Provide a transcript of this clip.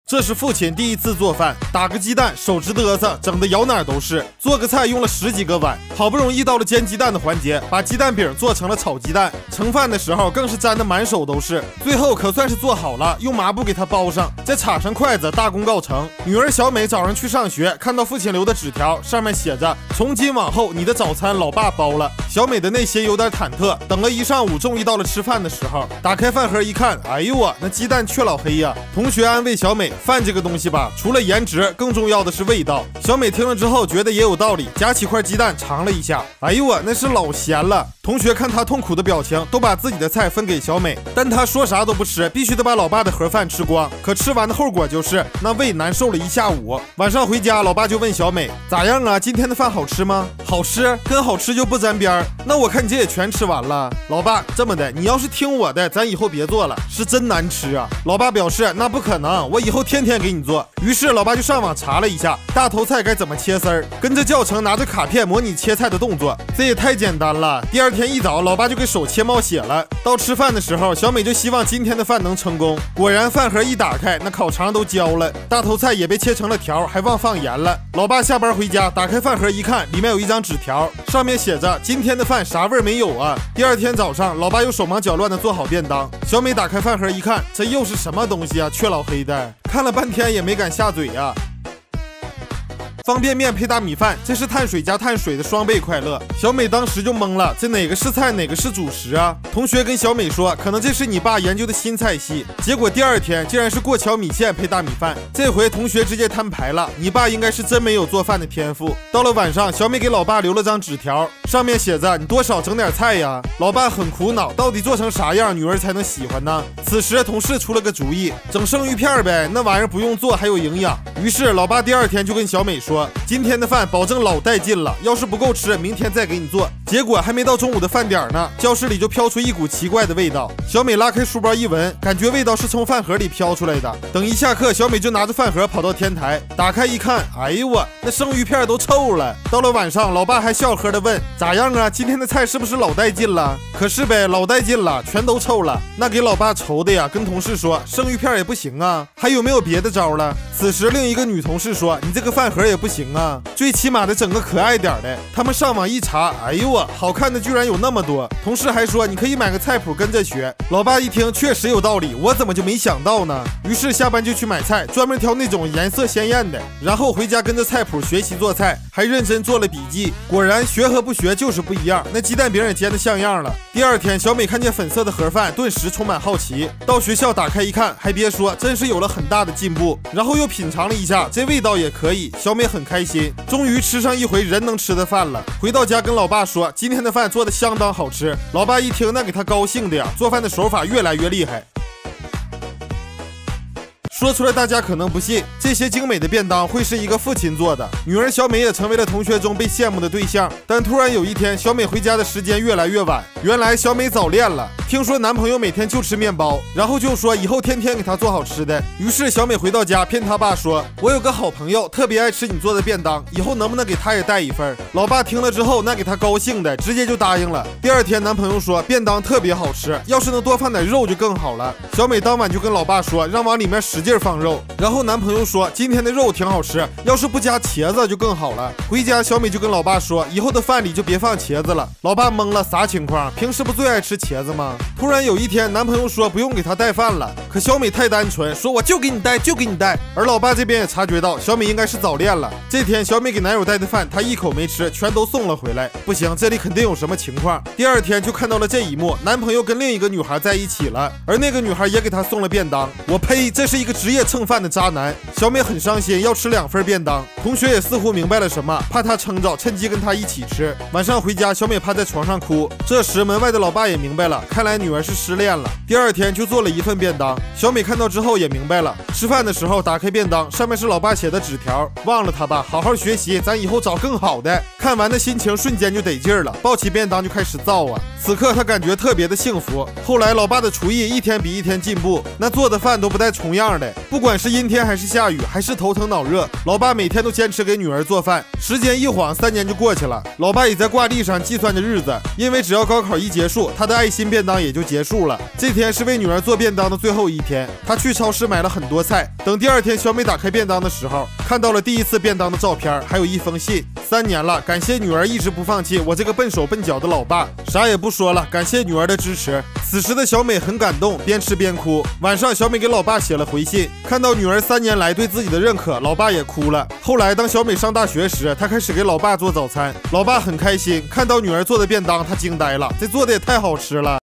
这是父亲第一次做饭，打个鸡蛋手直嘚瑟，整得咬哪儿都是。做个菜用了10几个碗，好不容易到了煎鸡蛋的环节，把鸡蛋饼做成了炒鸡蛋。盛饭的时候更是沾得满手都是。最后可算是做好了，用麻布给它包上，再插上筷子，大功告成。女儿小美早上去上学，看到父亲留的纸条，上面写着：“从今往后，你的早餐老爸包了。”小美的内心有点忐忑，等了一上午，终于到了吃饭的时候，打开饭盒一看，哎呦我，那鸡蛋却老黑呀！同学安慰小美，饭这个东西吧，除了颜值，更重要的是味道。小美听了之后觉得也有道理，夹起块鸡蛋尝了一下，哎呦我，那是老咸了。同学看她痛苦的表情，都把自己的菜分给小美，但她说啥都不吃，必须得把老爸的盒饭吃光。可吃完的后果就是那胃难受了一下午。晚上回家，老爸就问小美咋样啊？今天的饭好吃吗？好吃，跟好吃就不沾边儿。那我看你这也全吃完了。老爸，这么的，你要是听我的，咱以后别做了，是真难吃啊。老爸表示那不可能，我以后天天给你做。于是老爸就上网查了一下大头菜该怎么切丝儿，跟着教程拿着卡片模拟切菜的动作，这也太简单了。第二天一早，老爸就给手切冒血了。到吃饭的时候，小美就希望今天的饭能成功。果然饭盒一打开，那烤肠都焦了，大头菜也被切成了条，还忘放盐了。老爸下班回家，打开饭盒一看，里面有一张纸条，上面写着今天的饭啥味儿没有啊。第二天早上，老爸又手忙脚乱的做好便当。小美打开饭盒一看，这又是什么东西啊？却老黑的，看了半天也没敢下嘴呀。方便面配大米饭，这是碳水加碳水的双倍快乐。小美当时就懵了，这哪个是菜，哪个是主食啊？同学跟小美说，可能这是你爸研究的新菜系。结果第二天竟然是过桥米线配大米饭。这回同学直接摊牌了，你爸应该是真没有做饭的天赋。到了晚上，小美给老爸留了张纸条，上面写着你多少整点菜呀。老爸很苦恼，到底做成啥样女儿才能喜欢呢？此时同事出了个主意，整生鱼片呗，那玩意儿不用做还有营养。于是老爸第二天就跟小美说，今天的饭保证老带劲了，要是不够吃，明天再给你做。结果还没到中午的饭点呢，教室里就飘出一股奇怪的味道。小美拉开书包一闻，感觉味道是从饭盒里飘出来的。等一下课，小美就拿着饭盒跑到天台，打开一看，哎呦我，那生鱼片都臭了。到了晚上，老爸还笑呵的问，咋样啊？今天的菜是不是老带劲了？可是呗，老带劲了，全都臭了。那给老爸愁的呀，跟同事说，生鱼片也不行啊，还有没有别的招了？此时另一个女同事说，你这个饭盒也不行啊，最起码得整个可爱点的。他们上网一查，哎呦我，好看的居然有那么多。同事还说，你可以买个菜谱跟着学。老爸一听确实有道理，我怎么就没想到呢？于是下班就去买菜，专门挑那种颜色鲜艳的，然后回家跟着菜谱学习做菜，还认真做了笔记。果然学和不学就是不一样，那鸡蛋饼也煎得像样了。第二天，小美看见粉色的盒饭，顿时充满好奇。到学校打开一看，还别说，真是有了很大的进步。然后又品尝了一下，这味道也可以，小美很开心，终于吃上一回人能吃的饭了。回到家跟老爸说，今天的饭做的相当好吃。老爸一听，那给他高兴的呀，做饭的手法越来越厉害。说出来大家可能不信，这些精美的便当会是一个父亲做的。女儿小美也成为了同学中被羡慕的对象。但突然有一天，小美回家的时间越来越晚。原来小美早恋了，听说男朋友每天就吃面包，然后就说以后天天给她做好吃的。于是小美回到家骗她爸说，我有个好朋友特别爱吃你做的便当，以后能不能给他也带一份？老爸听了之后，那给他高兴的直接就答应了。第二天男朋友说便当特别好吃，要是能多放点肉就更好了。小美当晚就跟老爸说，让往里面使劲放肉。然后男朋友说，今天的肉挺好吃，要是不加茄子就更好了。回家小美就跟老爸说，以后的饭里就别放茄子了。老爸懵了，啥情况？平时不最爱吃茄子吗？突然有一天，男朋友说不用给他带饭了，可小美太单纯，说我就给你带，就给你带。而老爸这边也察觉到小美应该是早恋了。这天小美给男友带的饭，他一口没吃，全都送了回来。不行，这里肯定有什么情况。第二天就看到了这一幕，男朋友跟另一个女孩在一起了，而那个女孩也给他送了便当。我呸，这是一个职业蹭饭的渣男。小美很伤心，要吃2份便当。同学也似乎明白了什么，怕她撑着，趁机跟她一起吃。晚上回家，小美趴在床上哭。这时门外的老爸也明白了，看来女儿是失恋了。第二天就做了1份便当。小美看到之后也明白了，吃饭的时候打开便当，上面是老爸写的纸条，忘了他吧，好好学习，咱以后找更好的。看完的心情瞬间就得劲儿了，抱起便当就开始造啊。此刻他感觉特别的幸福。后来老爸的厨艺一天比一天进步，那做的饭都不带重样的。水。不管是阴天还是下雨，还是头疼脑热，老爸每天都坚持给女儿做饭。时间一晃，3年就过去了，老爸也在挂历上计算着日子，因为只要高考一结束，他的爱心便当也就结束了。这天是为女儿做便当的最后一天，他去超市买了很多菜。等第2天小美打开便当的时候，看到了第一次便当的照片，还有一封信。3年了，感谢女儿一直不放弃我这个笨手笨脚的老爸。啥也不说了，感谢女儿的支持。此时的小美很感动，边吃边哭。晚上，小美给老爸写了回信，看到女儿3年来对自己的认可，老爸也哭了。后来，当小美上大学时，她开始给老爸做早餐，老爸很开心，看到女儿做的便当，他惊呆了，这做的也太好吃了。